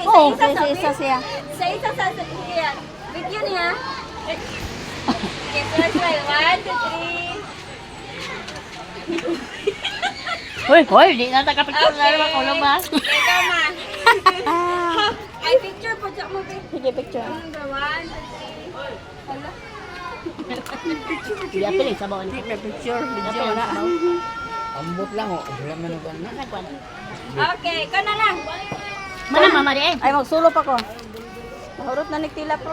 Okay, Oo, sa isa isa siya. Sa isa sa yan. Video niya. Okay, first smile. 1, 2, 3. Hoy, di na takapicture na naman ko ba? Ikaw ma. Ay, picture po siya mo. Sige, picture. Number 1, 2, 3. Hala. Hindi apil sa bawon. Picture, video na. Ambot lang oh. Wala man ang ganun. Okay, ikaw na lang. Mana mama di eh. Ay, magsulop ako. Mahurot na nagtila po.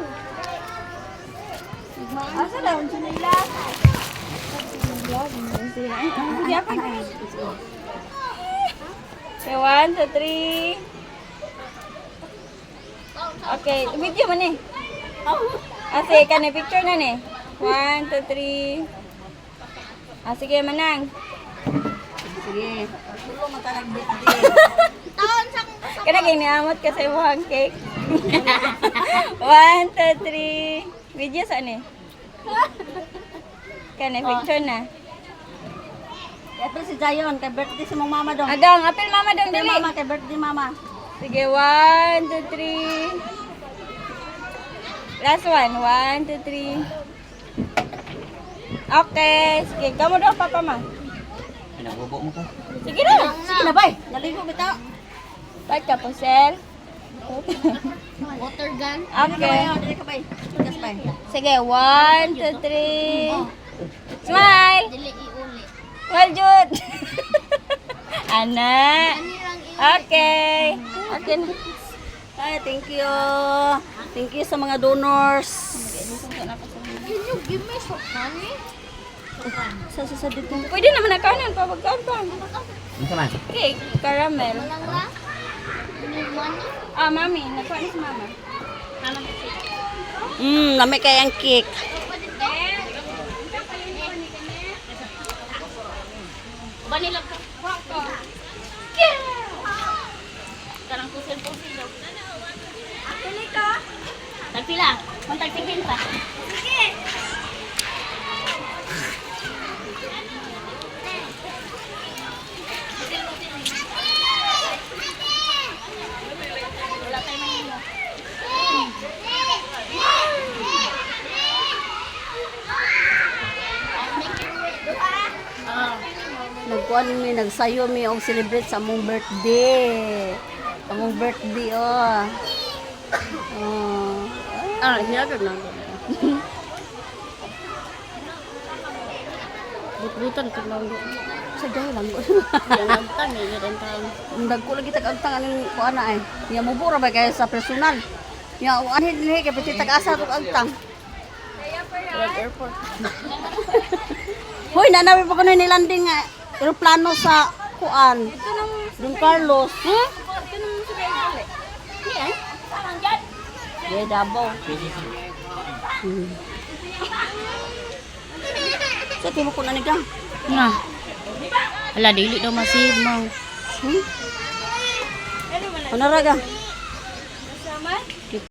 Asa daw ang nila? Hindi ako. Okay, 1, 2, 3. Okay, video mo ni. Sige, kanay picture na ni. 1, 2, 3. Sige, manang. Sige. Kana kay niamot ka sa imong cake. 1, 2, 3. Video sa ni. Kanay picture na. Apil si Jayon, kay birthday si mong mama dong. Adong, apil mama dong Apil dili. mama, kay birthday mama. Sige, 1, 2, 3. Last one, 1, 2, 3. Okay, sige, kamo daw papa ma. Pinabobo mo ka. Sige na. Sige na, bay. Naligo bitaw. Ba't ka po, sir? Water gun. Okay. Dili ka, bay. Tugas, bay. Sige, 1, 2, 3. Smile! Dili iuli. Well, Jude. Ana. Okay. Okay. Ay, thank you. Thank you sa mga donors. Can you give me some money? Sa dito. Pwede naman na kanan pa. Wagkaan pa. Ano ka man? Cake, caramel. Walang lang. You need money? Ah, mami. Nakuha ni si mama. Lamay kayang cake. Vanilla ka. Karang pusil-pusil daw. Pili ka. Tagpila. Kung tagpipin pa. Wala tayo manino. Nagkuhan mi, nagsayo mi og celebrate sa among birthday. Among birthday, oh. Oh. Hinagag na. But-butan ko lang. Sa daw lang. Yan ang tani. Yan ang tani. Nagko lagi tag-agtang aning kuan na ay. Niya mo bura ba kaya sa personal. Niya anhin ni kay pati tag-asa tug agtang. Red airport. Hoy, nanawi pa kuno ni landing nga eroplano sa kuan. Don Carlos. Ito naman sa baby. Yan. Parang dyan. Di Davao. Sa timo ko na ni gang. Na. Ala, dili daw masib mo. Ano ra ga?